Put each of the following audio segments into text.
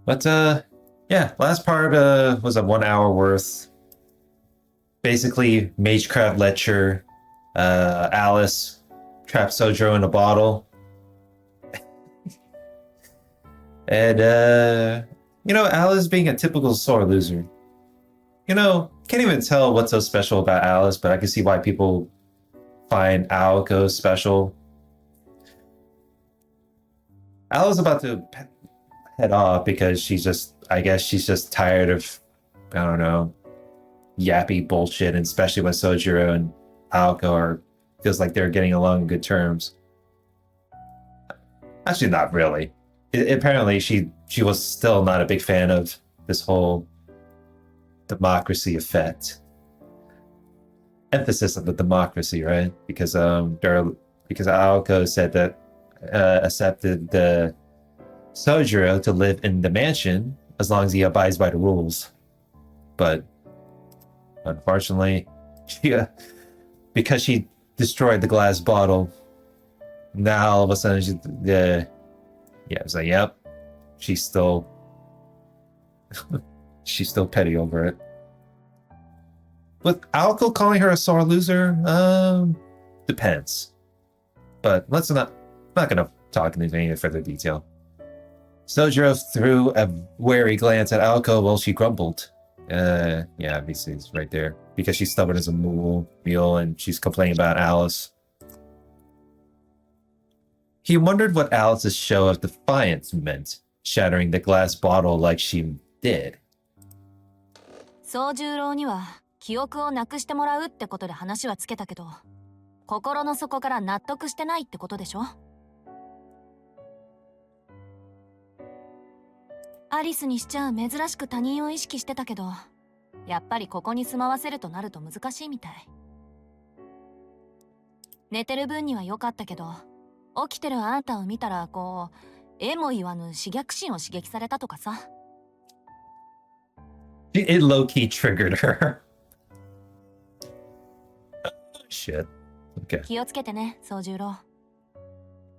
But yeah, last part was a 1 hour worth. Basically, Magecraft lecture. Alice trapped Soujuro in a bottle, and Alice being a typical sore loser. Can't even tell what's so special about Alice, but I can see why people find Aoko special. Alice about to head off because I guess she's just tired of, I don't know, yappy bullshit, and especially when Soujuro and Aoko feels like they're getting along on good terms. Actually, not really. Apparently, she was still not a big fan of this whole democracy effect. Emphasis on the democracy, right? Because Aoko said that accepted the Soujuro to live in the mansion as long as he abides by the rules. But unfortunately, because she destroyed the glass bottle, now all of a sudden it's like, yep, she's still petty over it. With Aoko calling her a sore loser, depends. But let's not gonna talk into any further detail. Soujuro threw a wary glance at Aoko while she grumbled. Yeah, obviously it's right there. Because she's stubborn as a mule and she's complaining about Alice. He wondered what Alice's show of defiance meant, shattering the glass bottle like she did. 宗十郎には記憶をなくしてもらうってことで話はつけたけど、心の底から納得してないってことでしょ？アリスにしちゃ珍しく他人を意識してたけど、やっぱりここに住まわせるとなると難しいみたい。寝てる分には良かったけど、起きてるあんたを見たらこう、えも言わぬ自虐心を刺激されたとかさ。It low-key triggered her. Shit. Okay. 気をつけてね、宗十郎。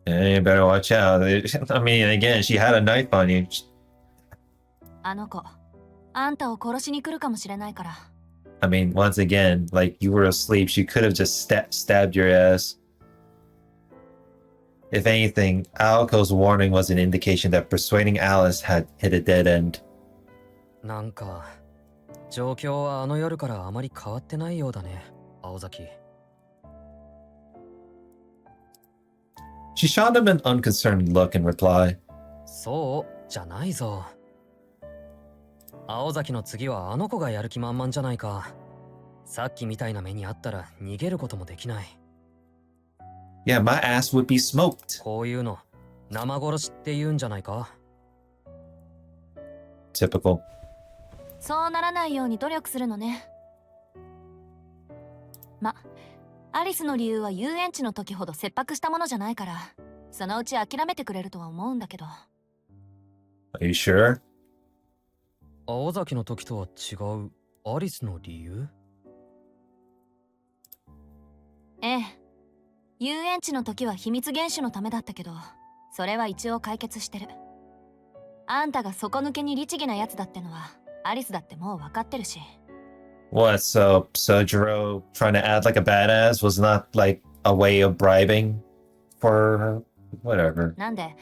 You better watch out. I mean, again, she had a knife on you. あの子、あんたを殺しに来るかもしれないから。I mean, once again, like you were asleep, she could have just stabbed your ass. If anything, Aoko's warning was an indication that persuading Alice had hit a dead end. なんか、状況はあの夜からあまり変わってないようだね、青崎。She shot him an unconcerned look in reply. そうじゃないぞ。青崎の次はあの子がやる気満々じゃないか。さっきみたいな目にあったら逃げることもできない。Yeah, my ass would be smoked. こういうの、生殺しって言うんじゃないか。Typical. そうならないように努力するのね。アリスの理由は遊園地の時ほど切迫したものじゃないから、そのうち諦めてくれるとは思うんだけど。Are you sure? 青崎の時とは違うアリスの理由？ええ。遊園地の時は秘密厳守のためだったけど、それは一応解決してる。あんたが底抜けに律儀なやつだってのは、アリスだってもう分かってるし。What, so Soujuro trying to act like a badass was not like a way of bribing for her? Whatever. なんで、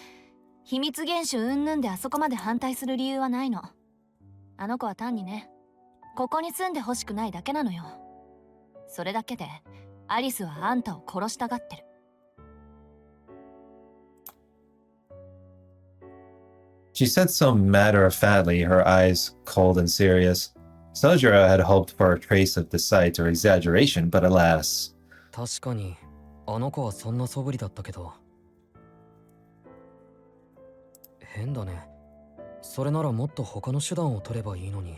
秘密厳守云々であそこまで反対する理由はないの。あの子は単にね、ここに住んでほしくないだけなのよ。それだけで、アリスはあんたを殺したがってる。She said so matter-of-factly, her eyes cold and serious. Soujuro had hoped for a trace of deceit or exaggeration, but alas. 確かに、あの子はそんな素振りだったけど。変だね。それならもっと他の手段を取ればいいのに。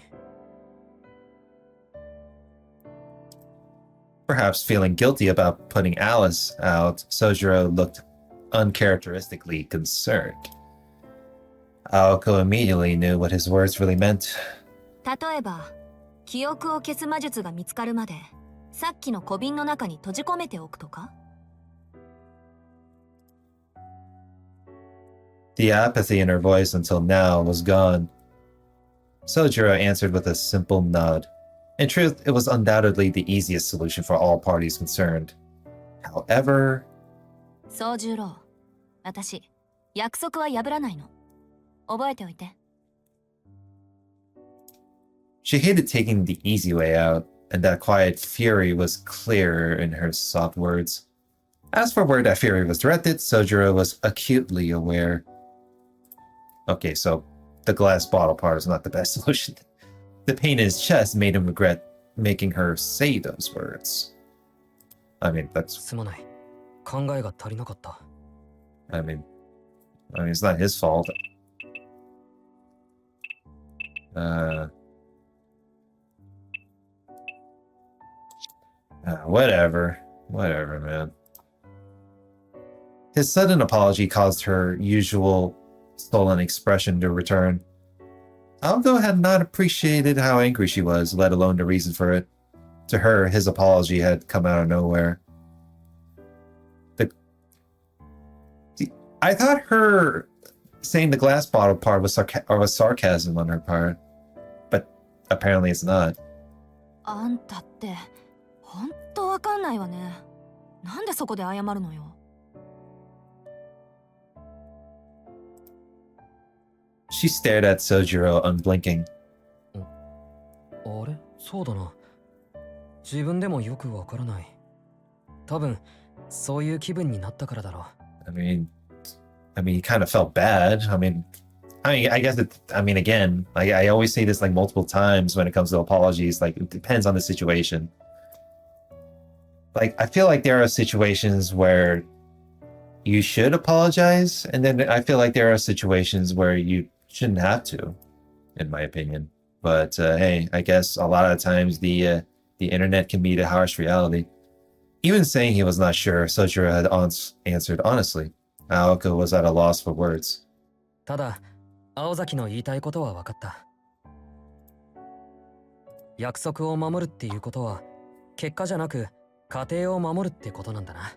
Perhaps feeling guilty about putting Alice out, Soujuro looked uncharacteristically concerned. Aoko immediately knew what his words really meant. 例えば、記憶を消す魔術が見つかるまで、さっきの小瓶の中に閉じ込めておくとか？ The apathy in her voice until now was gone, Soujuro answered with a simple nod. In truth, it was undoubtedly the easiest solution for all parties concerned. However, 宗十郎、私、約束は破らないの。覚えておいて。she hated taking the easy way out, and that quiet fury was clear in her soft words. As for where that fury was directed, Soujuro was acutely aware. Okay, so the glass bottle part is not the best solution. The pain in his chest made him regret making her say those words. I mean, that's. すまない。考えが足りなかった。I mean, it's not his fault. Whatever, man. His sudden apology caused her usual sullen expression to return. Algo had not appreciated how angry she was, let alone the reason for it. To her, his apology had come out of nowhere. I thought her saying the glass bottle part was sarcasm on her part, but apparently it's not. あんたって、ほんとわかんないわね。なんでそこで謝るのよ。She stared at Soujuro, unblinking. あれそうだな。自分でもよくわからない。多分、そういう気分になったからだろう。I mean, he kind of felt bad. I guess again, I always say this like multiple times when it comes to apologies. Like, it depends on the situation. Like, I feel like there are situations where you should apologize, and then I feel like there are situations where you shouldn't have to, in my opinion. But hey, I guess a lot of times the internet can be the harsh reality. Even saying he was not sure, Soujuro had answered honestly. Aoko was at a loss for words. ただ、青崎の言いたいことは分かった。約束を守るっていうことは、結果じゃなく、家庭を守るってことなんだな。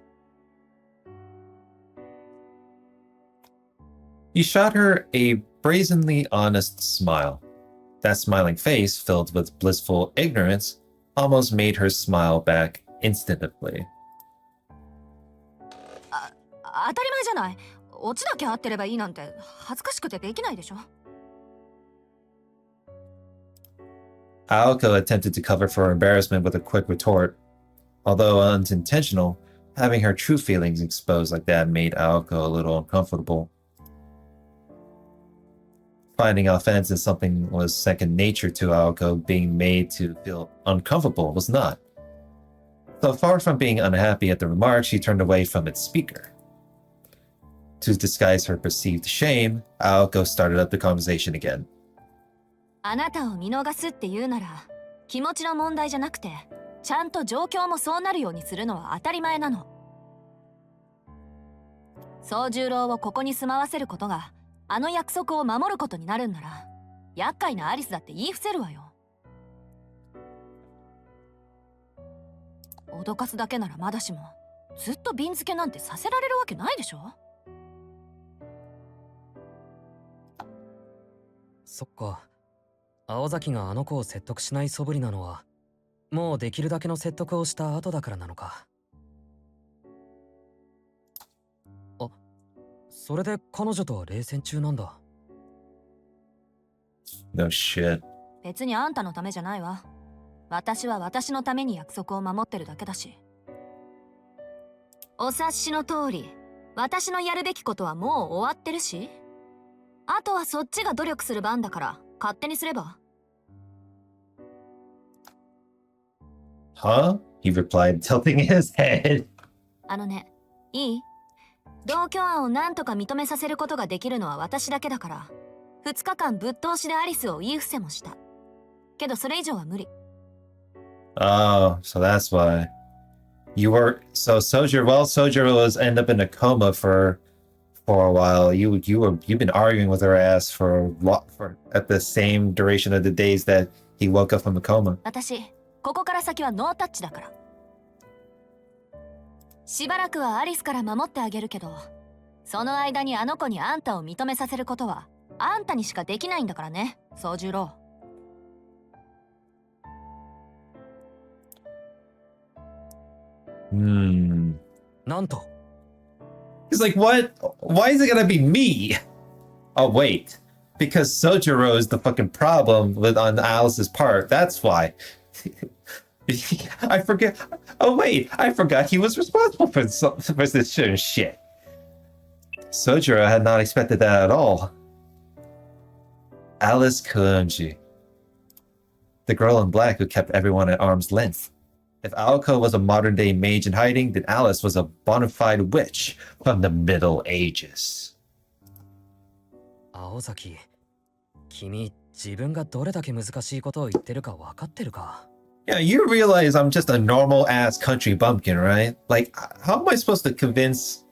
He shot her a brazenly honest smile. That smiling face, filled with blissful ignorance, almost made her smile back instantly. 当たり前じゃない。オチだけ合ってればいいなんて恥ずかしくてできないでしょ。Aoko attempted to cover for her embarrassment with a quick retort. Although unintentional, having her true feelings exposed like that made Aoko a little uncomfortable. Finding offense in something was second nature to Aoko, being made to feel uncomfortable was not. So far from being unhappy at the remark, she turned away from its speaker. To disguise her perceived shame, Aoko started up the conversation again. あなたを見逃すって言うなら、気持ちの問題じゃなくて、ちゃんと状況もそうなるようにするのは当たり前なの。宗十郎をここに住まわせることが、あの約束を守ることになるんなら、厄介なアリスだって言い伏せるわよ。脅かすだけならまだしも、ずっと瓶付けなんてさせられるわけないでしょ。そっか。青崎があの子を説得しない素振りなのは、もうできるだけの説得をした後だからなのか。あ、それで彼女とは冷戦中なんだ。No shit. 別にあんたのためじゃないわ。私は私のために約束を守ってるだけだし。お察しの通り、私のやるべきことはもう終わってるし、あとはそっちが努力する番だから勝手にすれば。Huh? He replied, tilting his head. あのね、いい？同居案をなんとか認めさせることができるのは私だけだから、2日間ぶっ通しでアリスを言い伏せもした。けどそれ以上は無理。Oh, so that's why. Soujuro was end up in a coma for a while. You've been arguing with her ass for at the same duration of the days that he woke up from the coma. 私、ここから先はノータッチだから。しばらくはアリスから守ってあげるけど、その間にあの子にあんたを認めさせることはあんたにしかできないんだからね、宗十郎。Hmm. なんと He's like, what? Why is it gonna be me? Oh, wait. Because Soujuro is the fucking problem with on Alice's part. That's why. I forget. Oh, wait. I forgot he was responsible for this shit. Soujuro had not expected that at all. Alice Kunji. The girl in black who kept everyone at arm's length. If Aoko was a modern-day mage in hiding, then Alice was a bona fide witch from the Middle Ages. 青崎君自分がどれだけ難しいことを言ってるか分かってるか Yeah, you realize I'm just a normal-ass country bumpkin, right? Like, how am I supposed to convince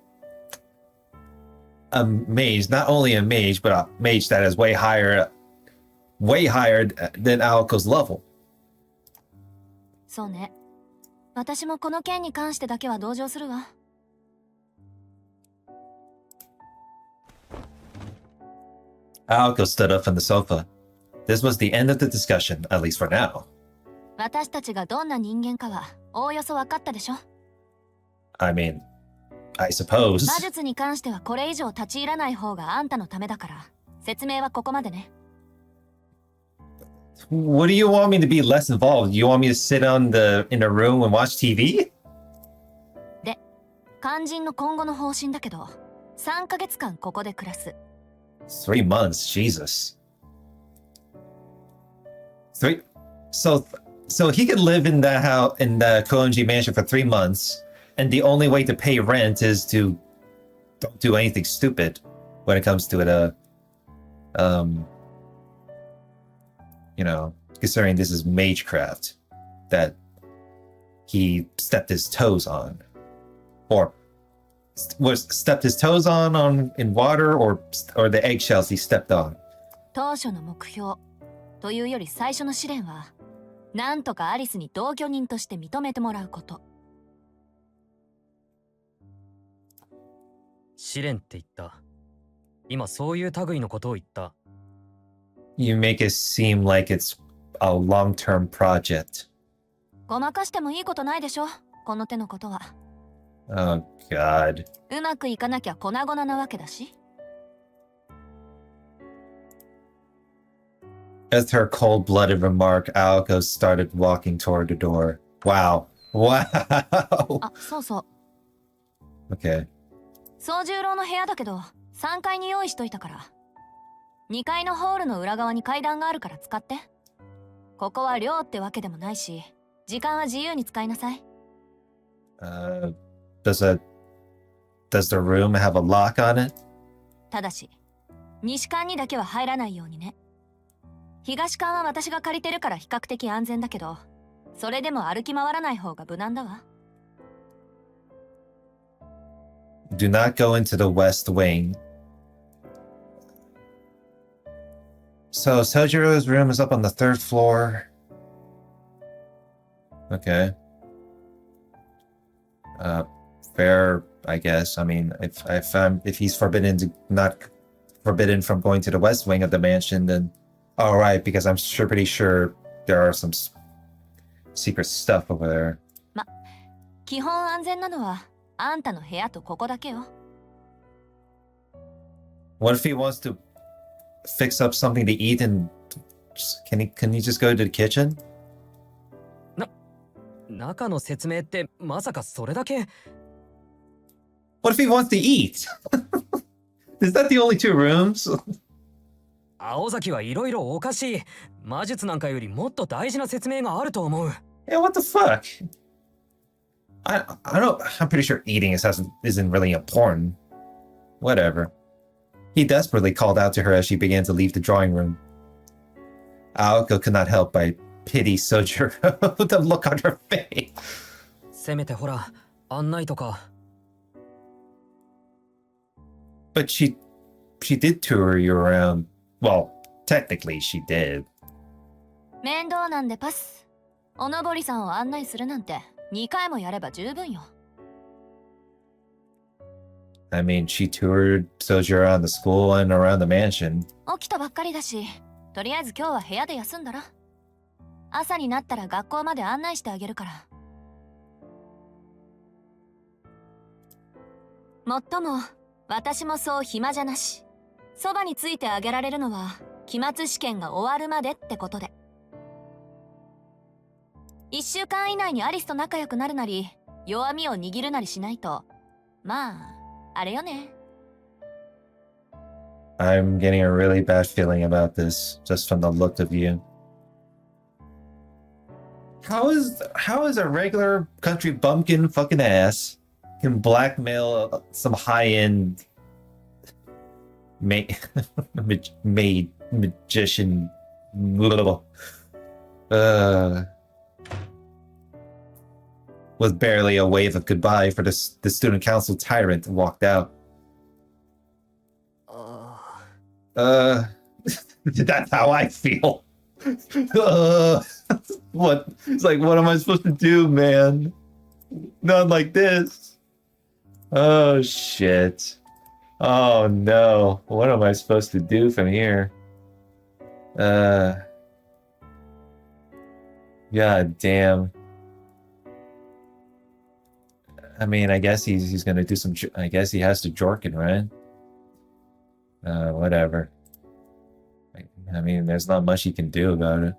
a mage, not only a mage, but a mage that is way higher than Aoko's level? そうね。私もこの件に関してだけは同情するわ。Aoko stood up from the sofa. This was the end of the discussion, at least for now. 私たちがどんな人間かはおおよそ分かったでしょ。 I mean, I suppose. 魔術に関してはこれ以上立ち入らない方があんたのためだから、説明はここまでね。What do you want me to be less involved? You want me to sit in a room and watch TV? で、肝心の今後の方針だけど、3ヶ月間ここで暮らす。3 months, Jesus. So he could live in the house in the Koenji mansion for 3 months, and the only way to pay rent is to don't do anything stupid when it comes to it. You know, considering this is magecraft that he stepped his toes on, or was stepped his toes on in water, or the eggshells he stepped on. 当初の目標というより最初の試練は、なんとかアリスに同居人として認めてもらうこと。試練って言った。今そういう類のことを言った。You make it seem like it's a long-term project. ごまかしてもいいことないでしょ、この手のことは。Oh, God. うまくいかなきゃ粉々なわけだし。As her cold-blooded remark, Aoko started walking toward the door. Wow. Wow. あ、そうそう。Okay. 宗十郎の部屋だけど、3階に用意しといたから。2階のホールの裏側に階段があるから使って。ここは寮ってわけでもないし、時間は自由に使いなさい。Does the room have a lock on it? ただし、西館にだけは入らないようにね。東館は私が借りてるから比較的安全だけど、それでも歩き回らない方が無難だわ。Do not go into the west wing. So Sojuro's room is up on the 3rd floor. Okay. Fair, I guess. I mean, if he's not forbidden from going to the west wing of the mansion, then all right, because I'm pretty sure there are some secret stuff over there. 基本安全なのはあんたの部屋とここだけよ。What if he wants to fix up something to eat and can he just go to the kitchen? 中の説明ってまさかそれだけ What if he wants to eat? Is that the only 2 rooms? 青崎はいろいろおかしい。魔術なんかよりもっと大事な説明があると思う。Yeah, what the fuck? I'm pretty sure eating isn't really important. Whatever. He desperately called out to her as she began to leave the drawing room. Aoko could not help but pity Soujuro with the look on her face. せめてほら、案内とか。But she did tour you around. Well, technically she did. 面倒なんでパス。おのぼりさんを案内するなんて2回もやれば十分よ。I mean, she toured Soujuro around the school and around the mansion. 起きたばっかりだし、とりあえず今日は部屋で休んだら。朝になったら学校まで案内してあげるから。もっとも私もそう暇じゃなし。そばについてあげられるのは期末試験が終わるまでってことで。1週間以内にアリスと仲良くなるなり弱みを握るなりしないと、まああれよね。I'm getting a really bad feeling about this just from the look of you. How is a regular country bumpkin fucking ass can blackmail some high-end magician with barely a wave of goodbye for the student council tyrant walked out. That's how I feel. What? It's like, what am I supposed to do, man? Not like this. Oh, shit. Oh, no. What am I supposed to do from here? God damn. I mean, I guess he's gonna do some... I guess he has to Jorkin, right? Whatever. I mean, there's not much he can do about it.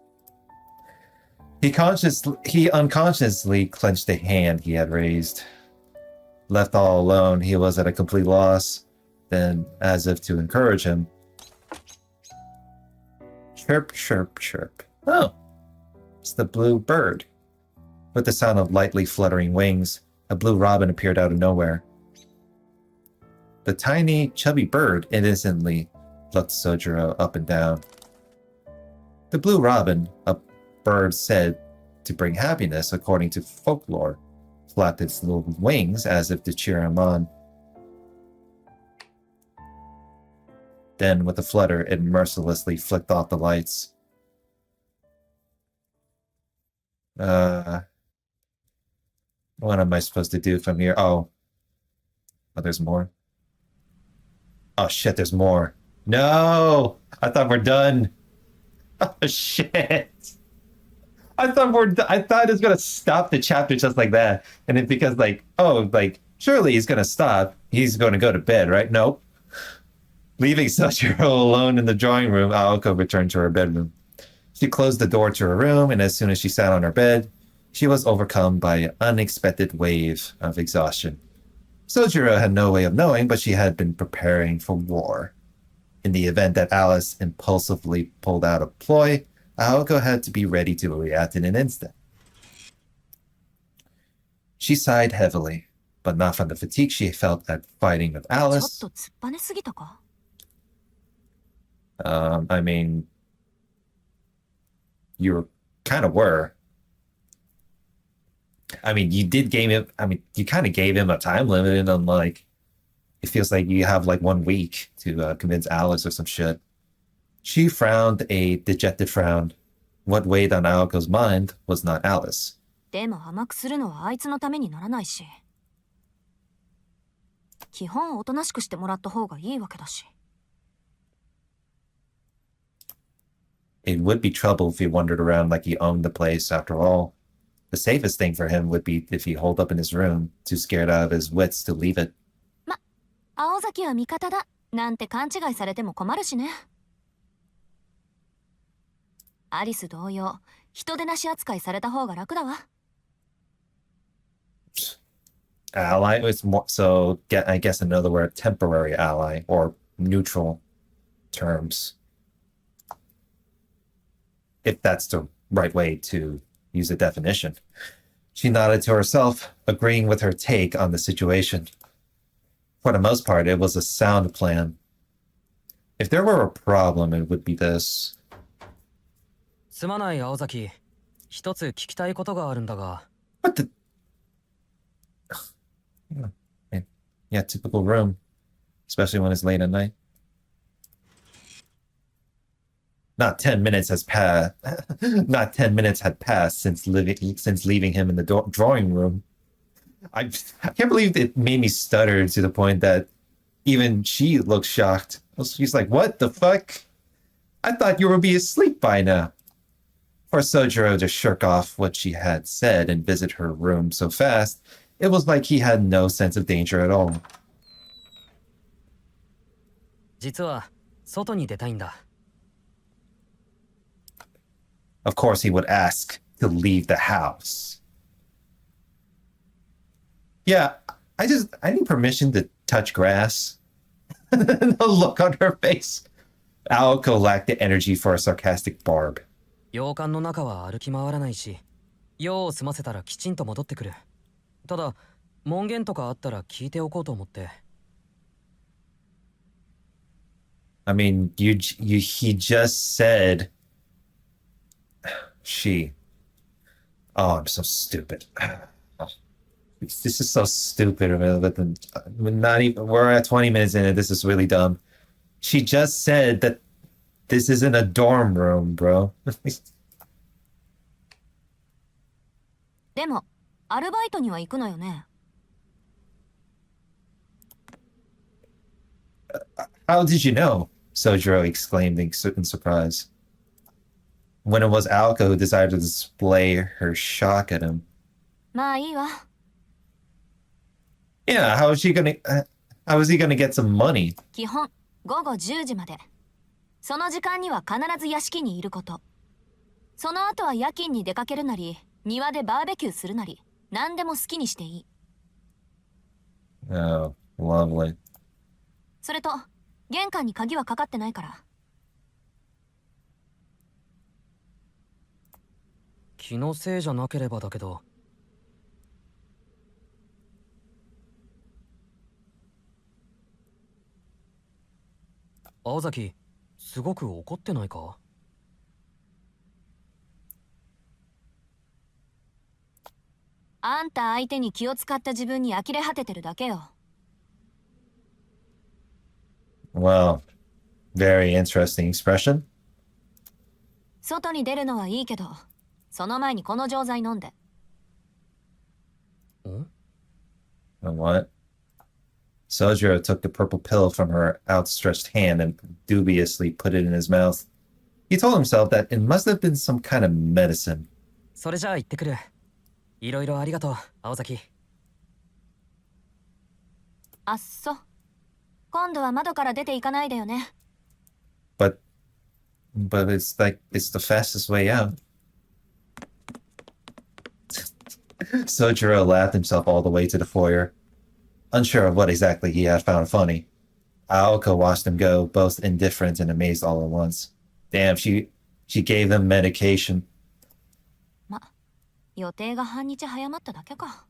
He unconsciously clenched the hand he had raised. Left all alone, he was at a complete loss. Then, as if to encourage him, chirp, chirp, chirp. Oh, it's the blue bird. With the sound of lightly fluttering wings, a blue robin appeared out of nowhere. The tiny, chubby bird innocently looked Soujuro up and down. The blue robin, a bird said to bring happiness according to folklore, flapped its little wings as if to cheer him on. Then, with a flutter, it mercilessly flicked off the lights. What am I supposed to do from here? Oh, there's more. Oh shit, there's more. No! I thought we're done. Oh shit. I thought it was gonna stop the chapter just like that. And then because surely he's gonna stop. He's gonna go to bed, right? Nope. Leaving Soujuro alone in the drawing room, Aoko returned to her bedroom. She closed the door to her room, and as soon as she sat on her bed, she was overcome by an unexpected wave of exhaustion. Soujuro had no way of knowing, but she had been preparing for war. In the event that Alice impulsively pulled out a ploy, Aoko had to be ready to react in an instant. She sighed heavily, but not from the fatigue she felt at fighting with Alice. I mean, you kind of were. I mean, you did game him. I mean, you kind of gave him a time limit, and like, it feels like you have like 1 week to convince Alice or some shit. She frowned a dejected frown. What weighed on Aoko's mind was not Alice. でも甘くするのはあいつのためにならないし。基本おとなしくしてもらった方がいいわけだし。It would be trouble if he wandered around like he owned the place, after all. The safest thing for him would be if he holed up in his room, too scared out of his wits to leave it. ま、青崎は味方だなんて勘違いされても困るしね。アリス同様、人手なし扱いされた方が楽だわ。Ally is more so. I guess another word, temporary ally or neutral terms. If that's the right way to use a definition. She nodded to herself, agreeing with her take on the situation. For the most part, it was a sound plan. If there were a problem, it would be this. すまない青崎、一つ聞きたいことがあるんだが。What the? Yeah, typical room, especially when it's late at night. Not 10 minutes has passed. Not 10 minutes had passed since leaving him in the drawing room. I can't believe it made me stutter to the point that even she looked shocked. She's like, "What the fuck? I thought you would be asleep by now." For Soujuro to shirk off what she had said and visit her room so fast, it was like he had no sense of danger at all. 実は外に出たいんだ。 Of course, he would ask to leave the house. Yeah, I need permission to touch grass. The look on her face. Aoko lacked the energy for a sarcastic barb. 洋館の中は歩き回らないし、用を済ませたらきちんと戻ってくる。ただ門限とかあったら聞いておこうと思って。 I mean, he just said she. Oh, I'm so stupid. This is so stupid. Not even. We're at 20 minutes in, and this is really dumb. She just said that this isn't a dorm room, bro. でもアルバイトには行くのよね。 How did you know? Soujuro exclaimed in surprise. When it was Aoko who decided to display her shock at him. まあいいわ。 Yeah, how is he gonna get some money? 基本午後10時まで。その時間には必ず屋敷にいること。その後は夜勤に出かけるなり、庭でバーベキューするなり、何でも好きにしていい。 Oh, lovely. それと玄関に鍵はかかってないから。 気のせいじゃなければだけど。青崎、すごく怒ってないか？ あんた相手に気を使った自分に呆れ果ててるだけよ。 Well, very interesting expression. 外に出るのはいいけど、その前にこの錠剤飲んで。 ん？ And what? Soujuro took the purple pill from her outstretched hand and dubiously put it in his mouth. He told himself that it must have been some kind of medicine. それじゃあ行ってくる。いろいろありがとう、青崎。あっそ。今度は窓から出ていかないでよね。 But it's like it's the fastest way out. Soujuro laughed himself all the way to the foyer, unsure of what exactly he had found funny. Aoko watched him go, both indifferent and amazed all at once. Damn, she gave them medication. ま、予定が半日早まっただけか。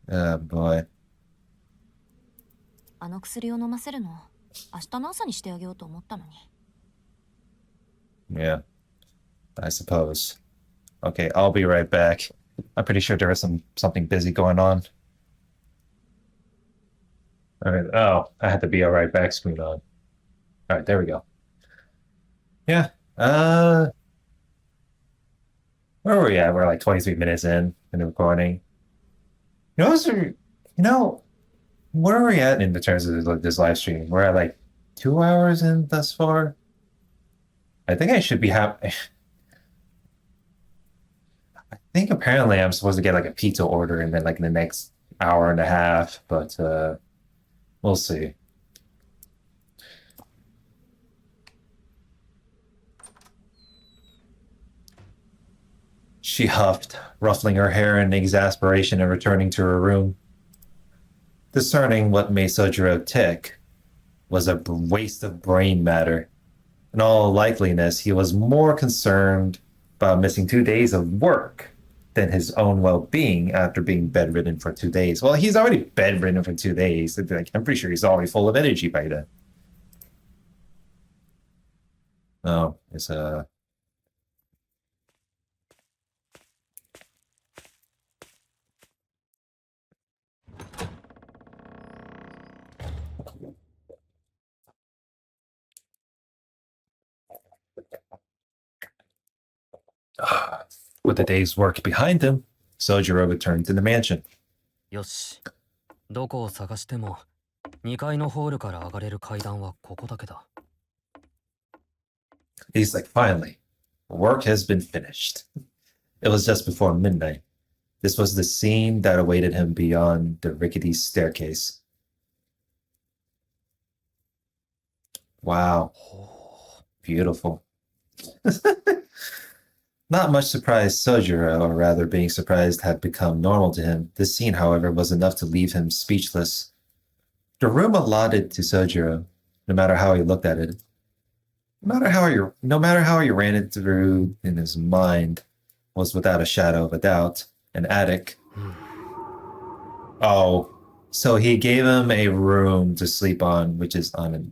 Oh boy. あの薬を飲ませるの、明日の朝にしてあげようと思ったのに。 Yeah, I suppose. Okay, I'll be right back. I'm pretty sure there is something busy going on. All right. Oh, I had the be all right back screen on. All right, there we go. Yeah. Where were we at? We're like 23 minutes in the recording. Where are we at in the terms of this live stream? We're at like 2 hours in thus far. I think I should be happy. I think apparently I'm supposed to get like a pizza order and then like in the next hour and a half, but we'll see. She huffed, ruffling her hair in exasperation and returning to her room. Discerning what made Soujuro tick was a waste of brain matter. In all likeliness, he was more concerned about missing 2 days of work than his own well-being after being bedridden for 2 days. Well, he's already bedridden for 2 days. Like, I'm pretty sure he's already full of energy by then. Oh, it's With the day's work behind him, Soujuro returned to the mansion. よし。どこを探しても、2階のホールから上がれる階段はここだけだ。 He's like, finally, work has been finished. It was just before midnight. This was the scene that awaited him beyond the rickety staircase. Wow. Beautiful. Not much surprise Soujuro, or rather being surprised, had become normal to him. This scene, however, was enough to leave him speechless. The room allotted to Soujuro, no matter how he looked at it, no matter how he ran it through in his mind, was without a shadow of a doubt an attic. Oh, so he gave him a room to sleep on, which is on the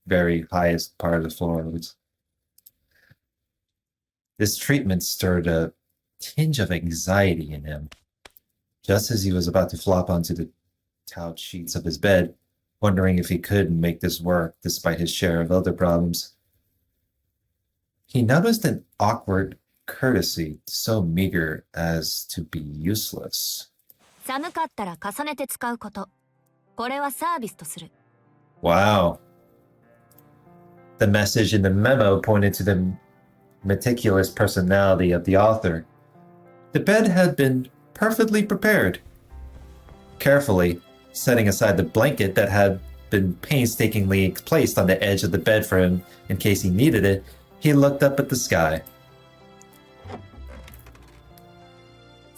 very highest part of the floor. This treatment stirred a tinge of anxiety in him. Just as he was about to flop onto the toweled sheets of his bed, wondering if he could make this work despite his share of other problems, he noticed an awkward courtesy so meager as to be useless. 寒かったら重ねて使うこと。これはサービスとする。 Wow. The message in the memo pointed to the meticulous personality of the author. The bed had been perfectly prepared. Carefully, setting aside the blanket that had been painstakingly placed on the edge of the bed for him in case he needed it, he looked up at the sky.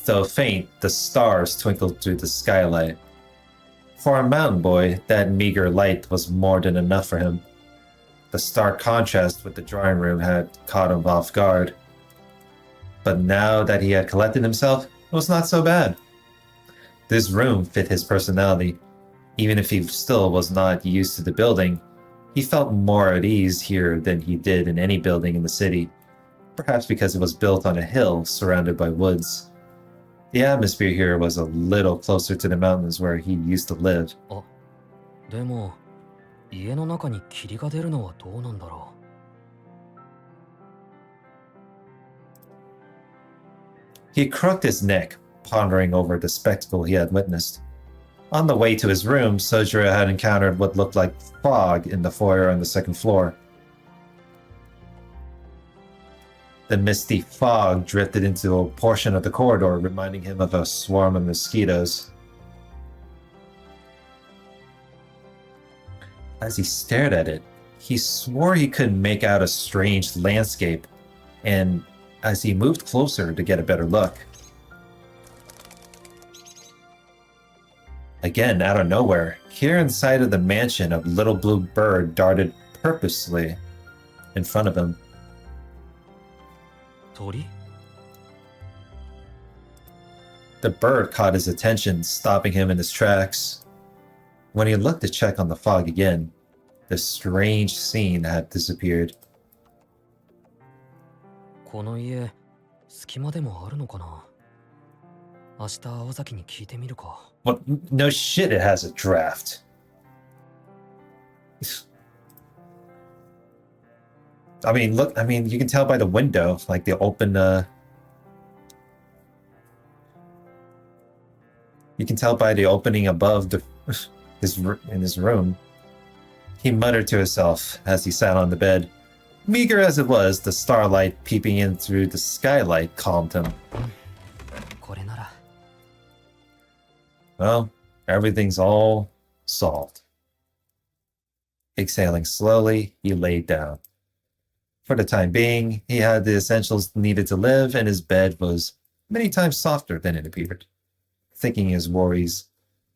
Though faint, the stars twinkled through the skylight. For a mountain boy, that meager light was more than enough for him. The stark contrast with the drawing room had caught him off guard. But now that he had collected himself, it was not so bad. This room fit his personality. Even if he still was not used to the building, he felt more at ease here than he did in any building in the city, perhaps because it was built on a hill surrounded by woods. The atmosphere here was a little closer to the mountains where he used to live. でも、家の中に霧が出るのはどうなんだろう。 He crooked his neck, pondering over the spectacle he had witnessed. On the way to his room, Soujuro had encountered what looked like fog in the foyer on the second floor. The misty fog drifted into a portion of the corridor, reminding him of a swarm of mosquitoes. As he stared at it, he swore he could make out a strange landscape, and as he moved closer to get a better look, again, out of nowhere, here inside of the mansion, a little blue bird darted purposely in front of him. 鳥？ The bird caught his attention, stopping him in his tracks. When he looked to check on the fog again, the strange scene had disappeared. この家、隙間でもあるのかな。明日青崎に聞いてみるか。 Well, no shit, it has a draft. I mean, look, you can tell by the window, like the open, you can tell by the opening above in his room. He muttered to himself as he sat on the bed. Meager as it was, the starlight peeping in through the skylight calmed him. これなら。 Well, everything's all solved. Exhaling slowly, he laid down. For the time being, he had the essentials needed to live, and his bed was many times softer than it appeared. Thinking his worries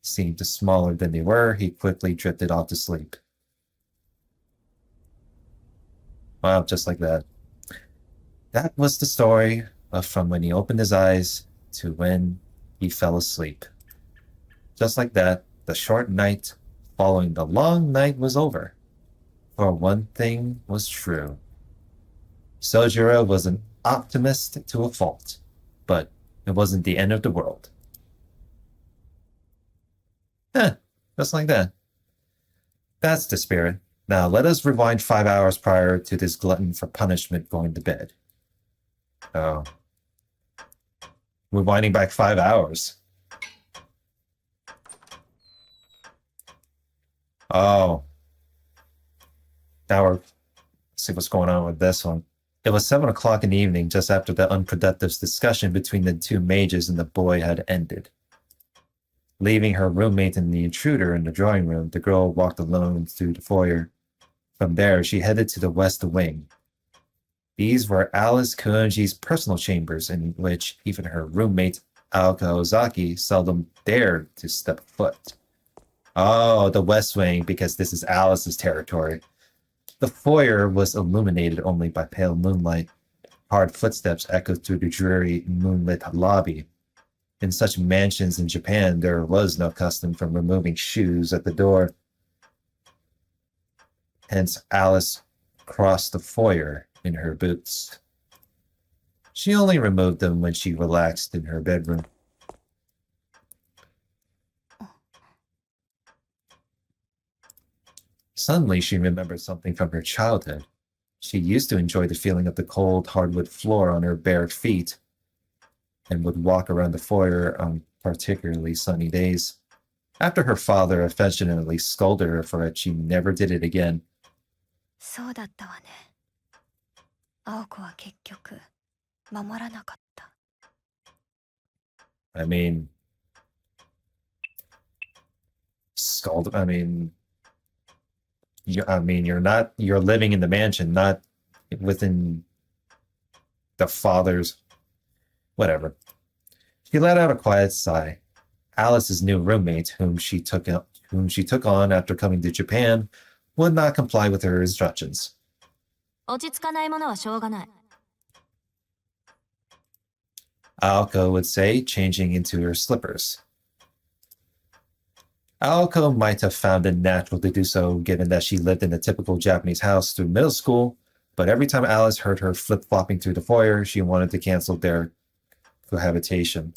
seemed smaller than they were, he quickly drifted off to sleep. Well, just like that. That was the story of from when he opened his eyes to when he fell asleep. Just like that, the short night following the long night was over. For one thing was true. Soujuro was an optimist to a fault, but it wasn't the end of the world. Just like that. That's the spirit. Now let us rewind 5 hours prior to this glutton for punishment going to bed. Oh. Rewinding back 5 hours. Oh. Now let's see what's going on with this one. It was 7 o'clock in the evening, just after the unproductive discussion between the two mages and the boy had ended. Leaving her roommate and the intruder in the drawing room, the girl walked alone through the foyer. From there, she headed to the West Wing. These were Alice Koenji's personal chambers, in which even her roommate, Aoka Ozaki, seldom dared to step foot. Oh, the West Wing, because this is Alice's territory. The foyer was illuminated only by pale moonlight. Hard footsteps echoed through the dreary, moonlit lobby. In such mansions in Japan, there was no custom for removing shoes at the door. Hence, Alice crossed the foyer in her boots. She only removed them when she relaxed in her bedroom. Suddenly, she remembered something from her childhood. She used to enjoy the feeling of the cold hardwood floor on her bare feet and would walk around the foyer on particularly sunny days. After her father affectionately scolded her for it, she never did it again. そうだったわね。青子は結局守らなかった。I mean, you're living in the mansion, not within the father's, whatever. She let out a quiet sigh. Alice's new roommate, whom she took on after coming to Japan, would not comply with her instructions. 落ち着かないものはしょうがない。Aoko would say, changing into her slippers. Aoko might have found it natural to do so, given that she lived in a typical Japanese house through middle school, but every time Alice heard her flip-flopping through the foyer, she wanted to cancel their cohabitation.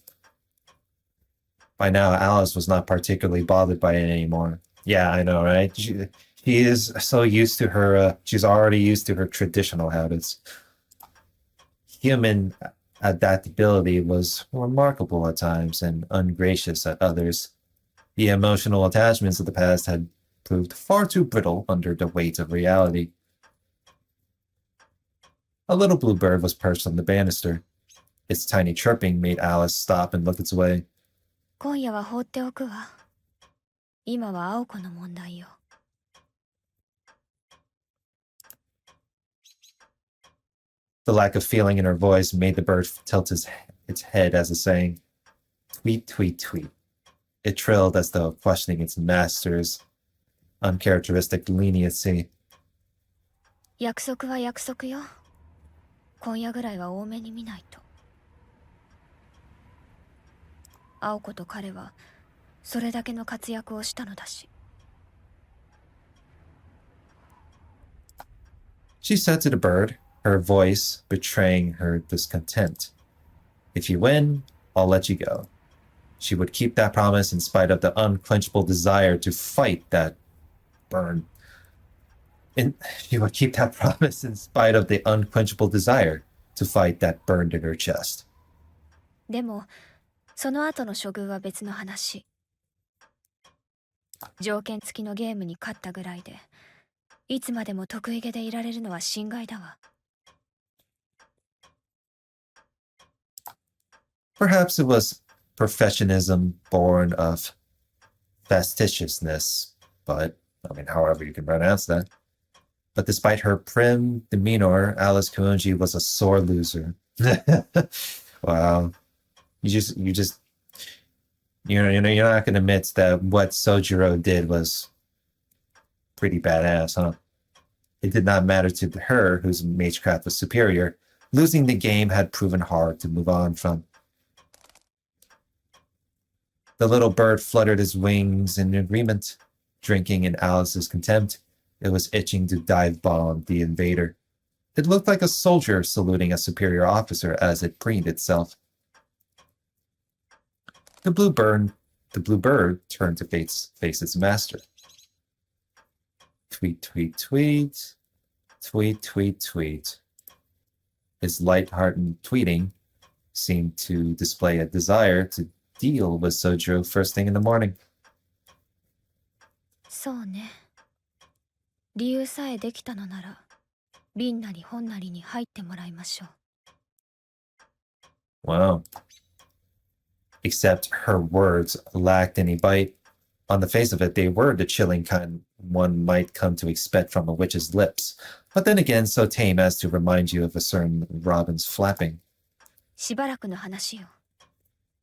By now, Alice was not particularly bothered by it anymore. Yeah, I know, right? She is so used to her, she's already used to her traditional habits. Human adaptability was remarkable at times and ungracious at others. The emotional attachments of the past had proved far too brittle under the weight of reality. A little blue bird was perched on the banister. Its tiny chirping made Alice stop and look its way. 今夜は放っておくわ。今は青子の問題よ。The lack of feeling in her voice made the bird tilt its head as if saying, "Tweet, tweet, tweet." It trilled as though questioning its master's uncharacteristic leniency. 約束は約束よ。今夜ぐらいは多めに見ないと。青子と彼はそれだけの活躍をしたのだし。She said to the bird, her voice betraying her discontent. "If you win, I'll let you go." She would keep that promise in spite of the unquenchable desire to fight that burn. She would keep that promise in spite of the unquenchable desire to fight that burned in her chest. でも、その後の処遇は別の話。条件付きのゲームに勝ったぐらいで、いつまでも得意げでいられるのは心外だわ。Perhaps it was professionism born of fastidiousness, however you can pronounce that. But despite her prim demeanor, Alice Koenji was a sore loser. Wow. You're not going to admit that what Soujuro did was pretty badass, huh? It did not matter to her, whose magecraft was superior. Losing the game had proven hard to move on from. The little bird fluttered its wings in agreement. Drinking in Alice's contempt, it was itching to dive bomb the invader. It looked like a soldier saluting a superior officer as it preened itself. The blue bird turned to face its master. Tweet, tweet, tweet. Tweet, tweet, tweet. His light-hearted tweeting seemed to display a desire to deal with Soujuro first thing in the morning. そうね。理由さえできたのなら、瓶なり本なりに入ってもらいましょう。Wow. Except her words lacked any bite. On the face of it, they were the chilling kind one might come to expect from a witch's lips, but then again so tame as to remind you of a certain robin's flapping. しばらくの話よ。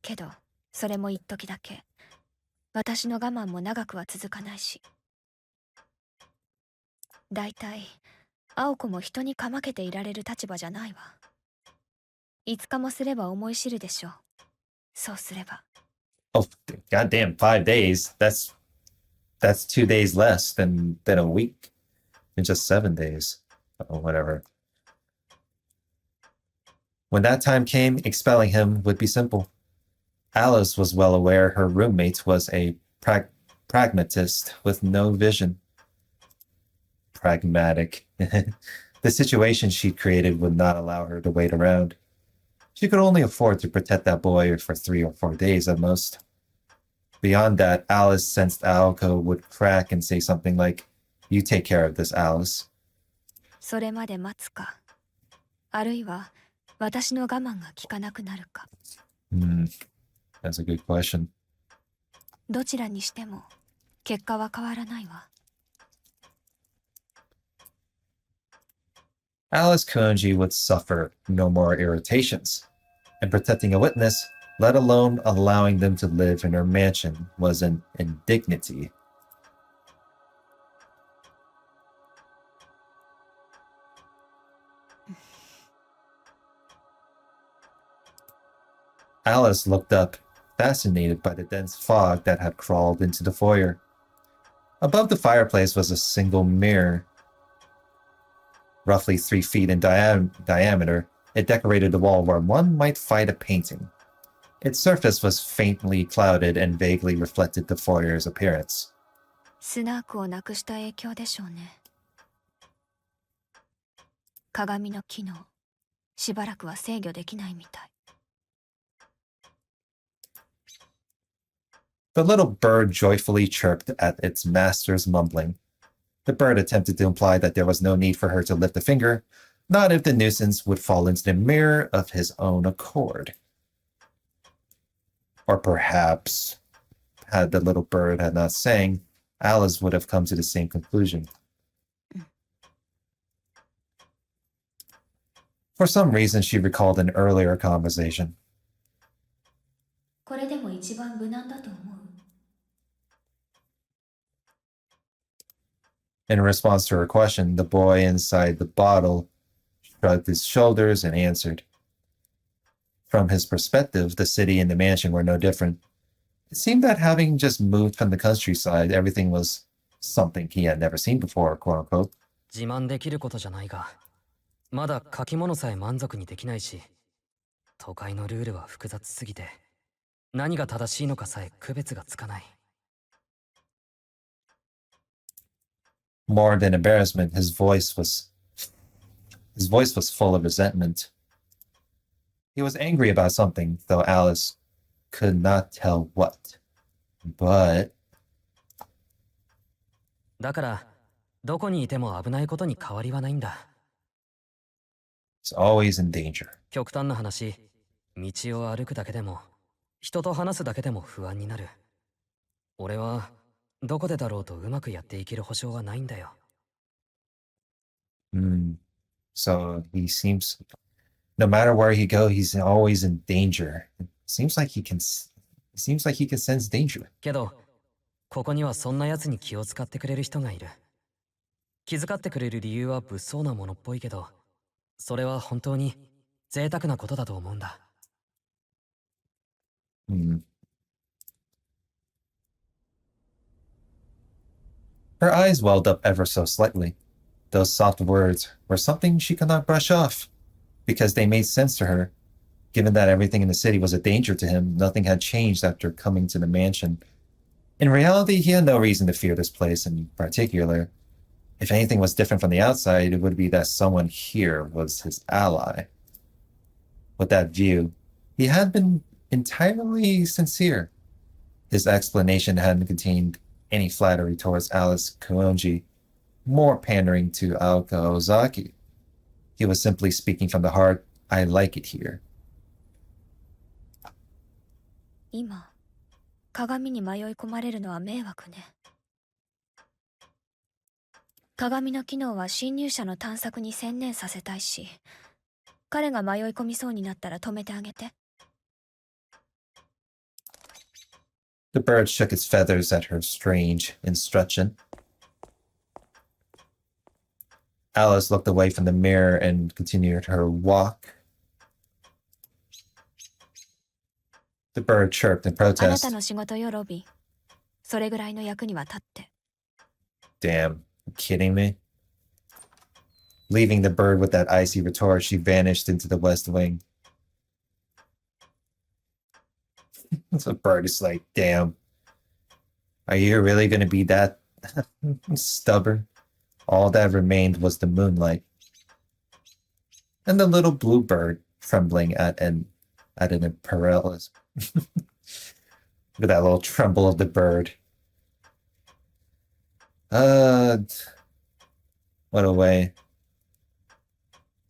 けど、それも一時だけ。私の我慢も長くは続かないし。だいたい、青子も人にかまけていられる立場じゃないわ。5日もすれば思い知るでしょう。そうすれば。Oh, goddamn, 5 days. That's 2 days less than a week. In just 7 days. Oh, whatever. When that time came, expelling him would be simple. Alice was well aware her roommate was a pragmatist with no vision. Pragmatic. The situation she'd created would not allow her to wait around. She could only afford to protect that boy for 3 or 4 days at most. Beyond that, Alice sensed Aoko would crack and say something like, "You take care of this, Alice." それまで待つか。あるいは、私の我慢が効かなくなるか。That's a good question. どちらにしても、結果は変わらないわ。Alice Kuonji would suffer no more irritations, and protecting a witness, let alone allowing them to live in her mansion, was an indignity. Alice looked up, fascinated by the dense fog that had crawled into the foyer. Above the fireplace was a single mirror. Roughly 3 feet in diameter, it decorated the wall where one might find a painting. Its surface was faintly clouded and vaguely reflected the foyer's appearance. スナークをなくした影響でしょうね。鏡の機能、しばらくは制御できないみたい。The little bird joyfully chirped at its master's mumbling. The bird attempted to imply that there was no need for her to lift a finger, not if the nuisance would fall into the mirror of his own accord. Or perhaps, had the little bird had not sang, Alice would have come to the same conclusion. For some reason, she recalled an earlier conversation. これでも一番無難だと思う。In response to her question, the boy inside the bottle shrugged his shoulders and answered. From his perspective, the city and the mansion were no different. It seemed that having just moved from the countryside, everything was something he had never seen before, quote unquote. 自慢できることじゃないが、まだ書き物さえ満足にできないし、都会のルールは複雑すぎて、何が正しいのかさえ区別がつかない。More than embarrassment, his voice was full of resentment. He was angry about something, though Alice could not tell what. But だから、どこにいても危ないことに変わりはないんだ。he's always in danger. 極端な話、道を歩くだけでも、人と話すだけでも不安になる。俺は、どこでだろうとうまくやっていける保証はないんだよ。So he seems, no matter where he goes, he's always in danger. It seems like he can sense danger. けど、ここにはそんな奴に気を使ってくれる人がいる。気遣ってくれる理由は物騒なものっぽいけど、それは本当に贅沢なことだと思うんだ。Her eyes welled up ever so slightly. Those soft words were something she could not brush off, because they made sense to her. Given that everything in the city was a danger to him, nothing had changed after coming to the mansion. In reality, he had no reason to fear this place in particular. If anything was different from the outside, it would be that someone here was his ally. With that view, he had been entirely sincere. His explanation hadn't contained any flattery towards Alice Kuonji, more pandering to Aoka Ozaki. He was simply speaking from the heart. I like it here. 今、鏡に迷い込まれるのは迷惑ね。鏡の機能は侵入者の探索に専念させたいし、彼が迷い込みそうになったら止めてあげて。The bird shook its feathers at her strange instruction. Alice looked away from the mirror and continued her walk. The bird chirped in あな protest. たの仕事よ、ロビー。それぐらいの役には立って。Damn, you kidding me? Leaving the bird with that icy retort, she vanished into the west wing. The bird is like, damn. Are you really gonna be that stubborn? All that remained was the moonlight. And the little blue bird trembling at an imperialist. Look at that little tremble of the bird. What a way.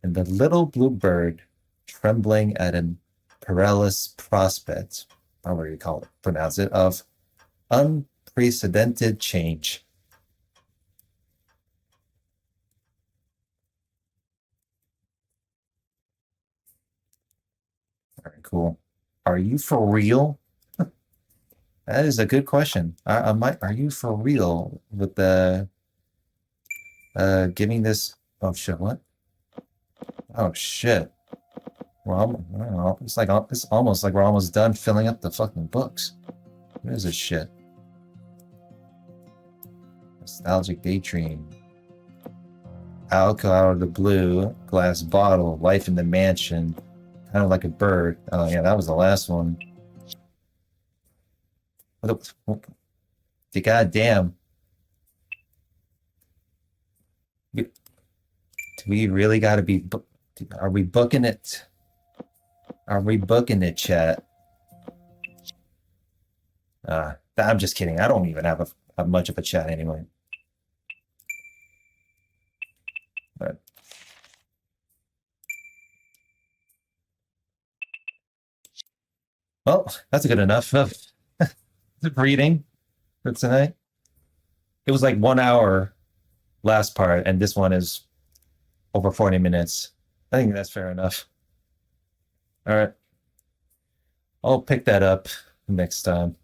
And the little blue bird trembling at an perilous prospect, however you call it, pronounce it, of unprecedented change. Very cool. Are you for real? That is a good question. Are you for real with the giving this? Oh shit! What? Oh shit! Well, it's almost like we're almost done filling up the fucking books. What is this shit? Nostalgic daydream. Alco out of the blue, glass bottle, life in the mansion, kind of like a bird. Oh yeah, that was the last one. Goddamn. Do we really gotta be... Are we booking it? Are we booking it, chat? I'm just kidding. I don't even have much of a chat anyway. But well, that's good enough of reading for tonight. It was like 1 hour last part, and this one is over 40 minutes. I think that's fair enough. All right. I'll pick that up next time.